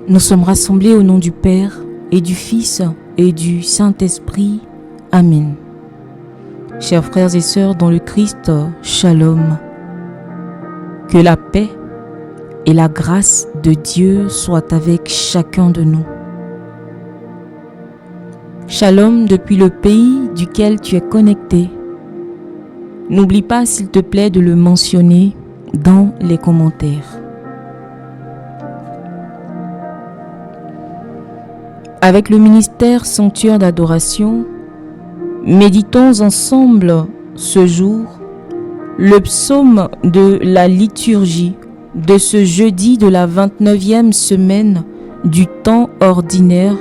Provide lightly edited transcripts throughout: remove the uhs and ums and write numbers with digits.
Nous sommes rassemblés au nom du Père et du Fils et du Saint-Esprit. Amen. Chers frères et sœurs dans le Christ, Shalom. Que la paix et la grâce de Dieu soient avec chacun de nous. Shalom depuis le pays duquel tu es connecté. N'oublie pas, s'il te plaît, de le mentionner dans les commentaires. Avec le ministère Sanctuaire d'adoration, méditons ensemble ce jour le psaume de la liturgie de ce jeudi de la 29e semaine du temps ordinaire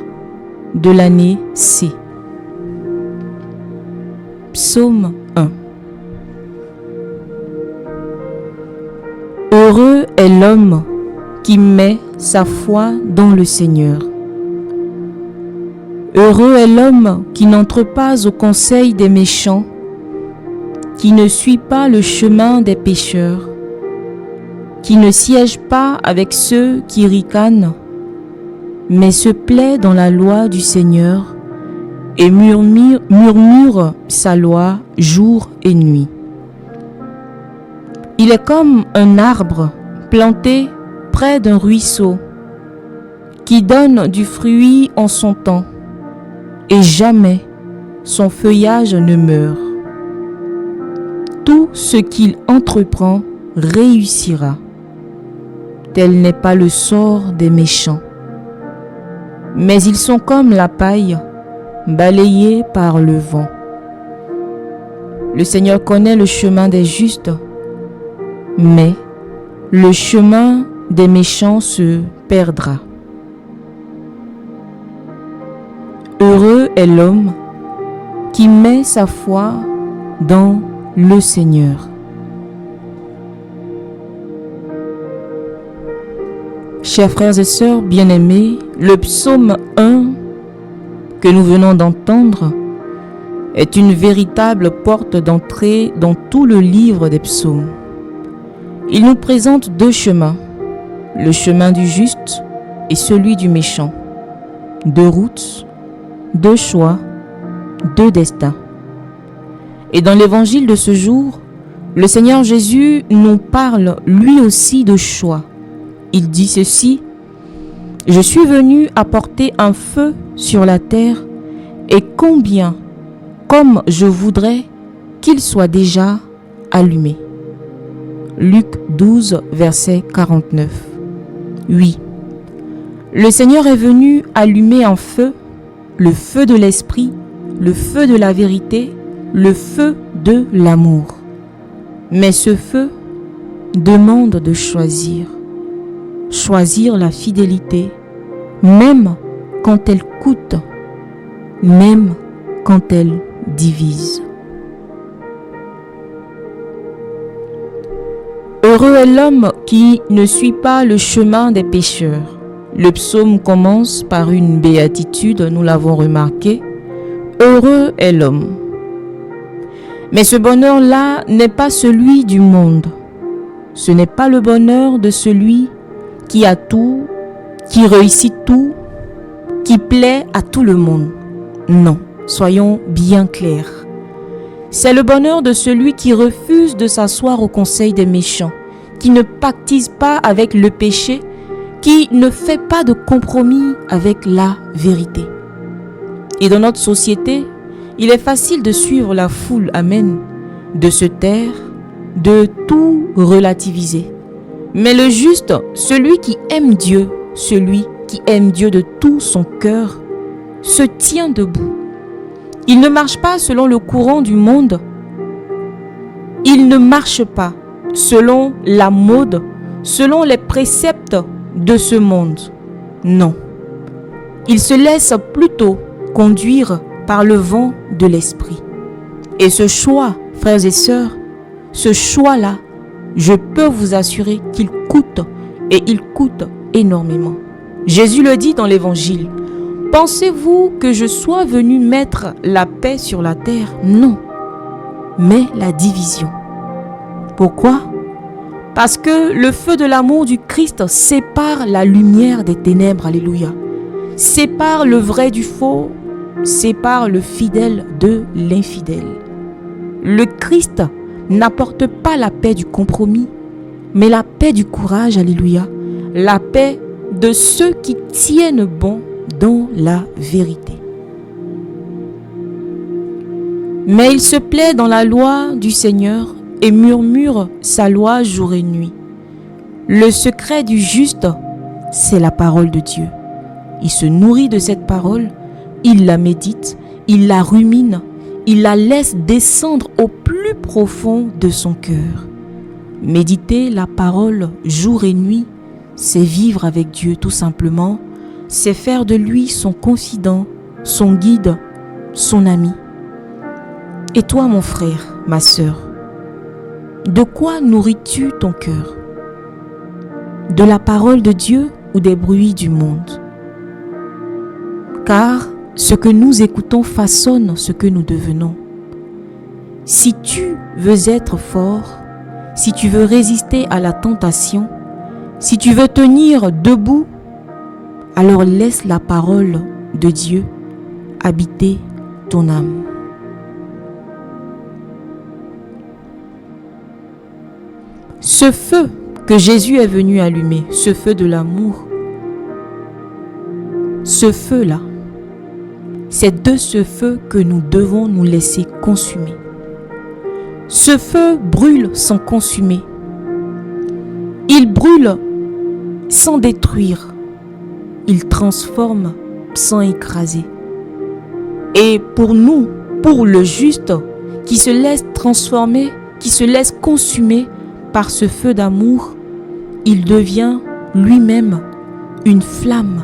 de l'année C. Psaume 1. Heureux est l'homme qui met sa foi dans le Seigneur. Heureux est l'homme qui n'entre pas au conseil des méchants, qui ne suit pas le chemin des pécheurs, qui ne siège pas avec ceux qui ricanent, mais se plaît dans la loi du Seigneur et murmure sa loi jour et nuit. Il est comme un arbre planté près d'un ruisseau, qui donne du fruit en son temps, et jamais son feuillage ne meurt. Tout ce qu'il entreprend réussira. Tel n'est pas le sort des méchants. Mais ils sont comme la paille, balayée par le vent. Le Seigneur connaît le chemin des justes, mais le chemin des méchants se perdra. Heureux est l'homme qui met sa foi dans le Seigneur. Chers frères et sœurs bien-aimés, le psaume 1 que nous venons d'entendre est une véritable porte d'entrée dans tout le livre des psaumes. Il nous présente deux chemins, le chemin du juste et celui du méchant, deux routes, deux choix, deux destins. Et dans l'évangile de ce jour, le Seigneur Jésus nous parle lui aussi de choix. Il dit ceci: « Je suis venu apporter un feu sur la terre, et combien, comme je voudrais qu'il soit déjà allumé. » Luc 12, verset 49. Oui, le Seigneur est venu allumer un feu, le feu de l'esprit, le feu de la vérité, le feu de l'amour. Mais ce feu demande de choisir. Choisir la fidélité, même quand elle coûte, même quand elle divise. Heureux est l'homme qui ne suit pas le chemin des pécheurs. Le psaume commence par une béatitude, nous l'avons remarqué. Heureux est l'homme. Mais ce bonheur-là n'est pas celui du monde. Ce n'est pas le bonheur de celui qui a tout, qui réussit tout, qui plaît à tout le monde. Non, soyons bien clairs. C'est le bonheur de celui qui refuse de s'asseoir au conseil des méchants, qui ne pactise pas avec le péché, qui ne fait pas de compromis avec la vérité. Et dans notre société, il est facile de suivre la foule, amen, de se taire, de tout relativiser. Mais le juste, celui qui aime Dieu, celui qui aime Dieu de tout son cœur, se tient debout. Il ne marche pas selon le courant du monde. Il ne marche pas selon la mode, selon les préceptes de ce monde. Non. Il se laisse plutôt conduire par le vent de l'esprit. Et ce choix, frères et sœurs, ce choix-là, je peux vous assurer qu'il coûte, et il coûte énormément. Jésus le dit dans l'évangile. Pensez-vous que je sois venu mettre la paix sur la terre? Non, mais la division. Pourquoi? Parce que le feu de l'amour du Christ sépare la lumière des ténèbres. Alléluia. Sépare le vrai du faux, sépare le fidèle de l'infidèle. Le Christ n'apporte pas la paix du compromis, mais la paix du courage. Alléluia. La paix de ceux qui tiennent bon dans la vérité. Mais il se plaît dans la loi du Seigneur et murmure sa loi jour et nuit. Le secret du juste, c'est la parole de Dieu. Il se nourrit de cette parole, il la médite, il la rumine, il la laisse descendre au plus profond de son cœur. Méditer la parole jour et nuit, c'est vivre avec Dieu tout simplement, c'est faire de lui son confident, son guide, son ami. Et toi, mon frère, ma sœur, de quoi nourris-tu ton cœur? De la parole de Dieu ou des bruits du monde? Car ce que nous écoutons façonne ce que nous devenons. Si tu veux être fort, si tu veux résister à la tentation, si tu veux tenir debout, alors laisse la parole de Dieu habiter ton âme. Ce feu que Jésus est venu allumer, ce feu de l'amour, ce feu-là, c'est de ce feu que nous devons nous laisser consumer. Ce feu brûle sans consumer. Il brûle sans détruire. Il transforme sans écraser. Et pour nous, pour le juste, qui se laisse transformer, qui se laisse consumer par ce feu d'amour, il devient lui-même une flamme,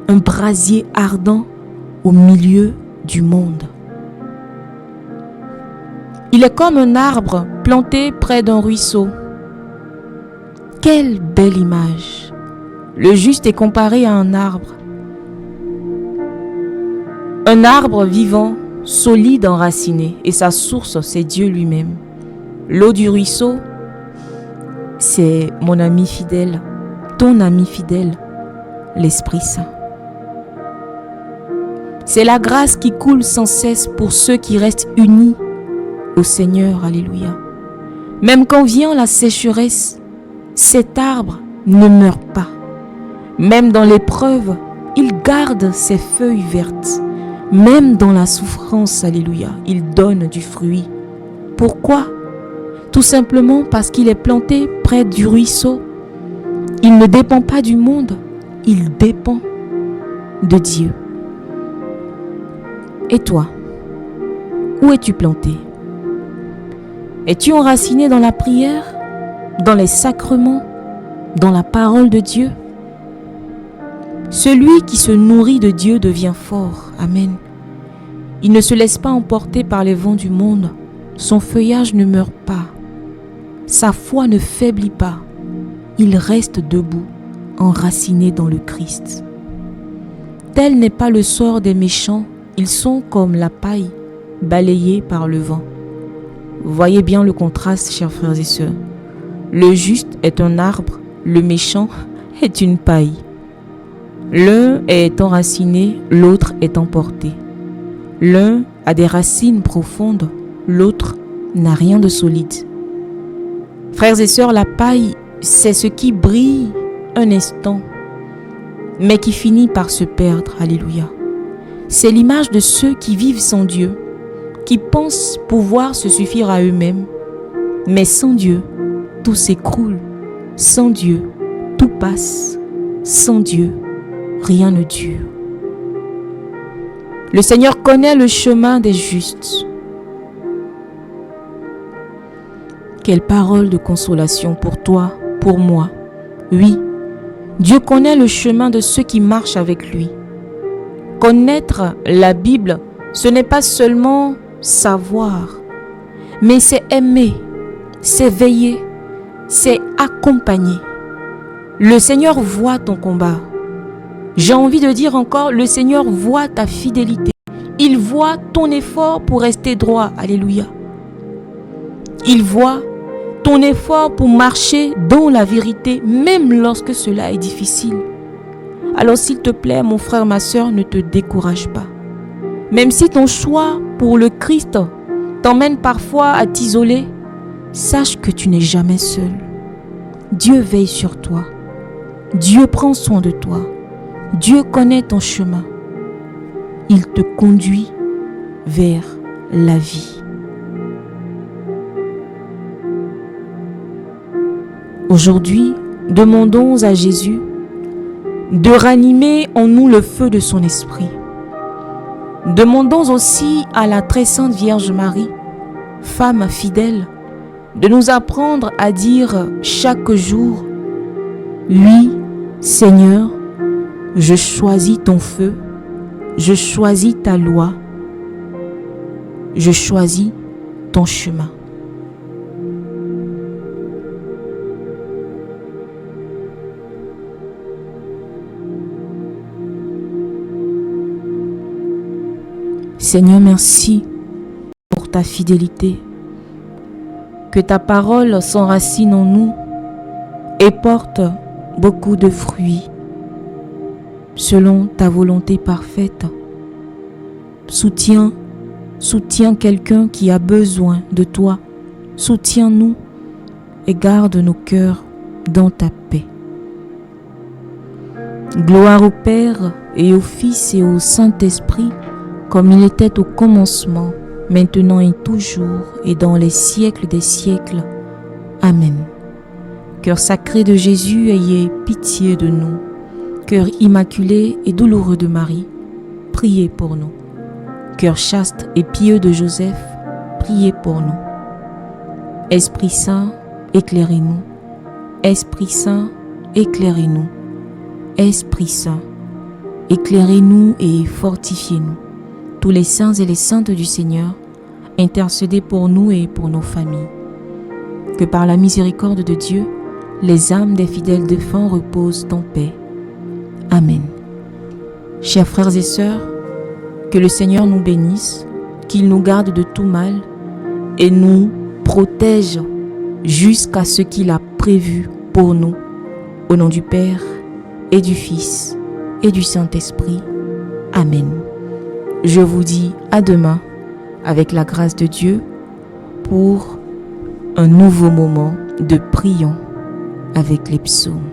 un brasier ardent au milieu du monde. Il est comme un arbre planté près d'un ruisseau. Quelle belle image! Le juste est comparé à un arbre. Un arbre vivant, solide, enraciné, et sa source, c'est Dieu lui-même. L'eau du ruisseau, c'est mon ami fidèle, ton ami fidèle, l'Esprit Saint. C'est la grâce qui coule sans cesse pour ceux qui restent unis au Seigneur. Alléluia. Même quand vient la sécheresse, cet arbre ne meurt pas. Même dans l'épreuve, il garde ses feuilles vertes. Même dans la souffrance, alléluia, il donne du fruit. Pourquoi? Tout simplement parce qu'il est planté près du ruisseau. Il ne dépend pas du monde, il dépend de Dieu. Et toi, où es-tu planté? Es-tu enraciné dans la prière, dans les sacrements, dans la parole de Dieu? Celui qui se nourrit de Dieu devient fort. Amen. Il ne se laisse pas emporter par les vents du monde. Son feuillage ne meurt pas. Sa foi ne faiblit pas. Il reste debout, enraciné dans le Christ. Tel n'est pas le sort des méchants. Ils sont comme la paille, balayée par le vent. Voyez bien le contraste, chers frères et sœurs. Le juste est un arbre, le méchant est une paille. L'un est enraciné, l'autre est emporté. L'un a des racines profondes, l'autre n'a rien de solide. Frères et sœurs, la paille, c'est ce qui brille un instant, mais qui finit par se perdre. Alléluia. C'est l'image de ceux qui vivent sans Dieu, qui pensent pouvoir se suffire à eux-mêmes. Mais sans Dieu, tout s'écroule. Sans Dieu, tout passe. Sans Dieu, rien ne dure. Le Seigneur connaît le chemin des justes. Quelle parole de consolation pour toi, pour moi. Oui, Dieu connaît le chemin de ceux qui marchent avec lui. Connaître la Bible, ce n'est pas seulement savoir, mais c'est aimer, c'est veiller, c'est accompagner. Le Seigneur voit ton combat. J'ai envie de dire encore, le Seigneur voit ta fidélité. Il voit ton effort pour rester droit. Alléluia. Il voit ton effort pour marcher dans la vérité, même lorsque cela est difficile. Alors s'il te plaît, mon frère, ma soeur, ne te décourage pas. Même si ton choix pour le Christ t'emmène parfois à t'isoler, sache que tu n'es jamais seul. Dieu veille sur toi. Dieu prend soin de toi. Dieu connaît ton chemin. Il te conduit vers la vie. Aujourd'hui, demandons à Jésus de ranimer en nous le feu de son esprit. Demandons aussi à la très sainte Vierge Marie, femme fidèle, de nous apprendre à dire chaque jour: oui, Seigneur, je choisis ton feu, je choisis ta loi, je choisis ton chemin. Seigneur, merci pour ta fidélité. Que ta parole s'enracine en nous et porte beaucoup de fruits selon ta volonté parfaite. Soutiens quelqu'un qui a besoin de toi. Soutiens-nous et garde nos cœurs dans ta paix. Gloire au Père et au Fils et au Saint-Esprit, comme il était au commencement, maintenant et toujours, et dans les siècles des siècles. Amen. Cœur sacré de Jésus, ayez pitié de nous. Cœur immaculé et douloureux de Marie, priez pour nous. Cœur chaste et pieux de Joseph, priez pour nous. Esprit Saint, éclairez-nous. Esprit Saint, éclairez-nous. Esprit Saint, éclairez-nous et fortifiez-nous. Tous les saints et les saintes du Seigneur, intercédez pour nous et pour nos familles. Que par la miséricorde de Dieu, les âmes des fidèles défunts reposent en paix. Amen. Chers frères et sœurs, que le Seigneur nous bénisse, qu'il nous garde de tout mal et nous protège jusqu'à ce qu'il a prévu pour nous. Au nom du Père et du Fils et du Saint-Esprit. Amen. Je vous dis à demain, avec la grâce de Dieu, pour un nouveau moment de prions avec les psaumes.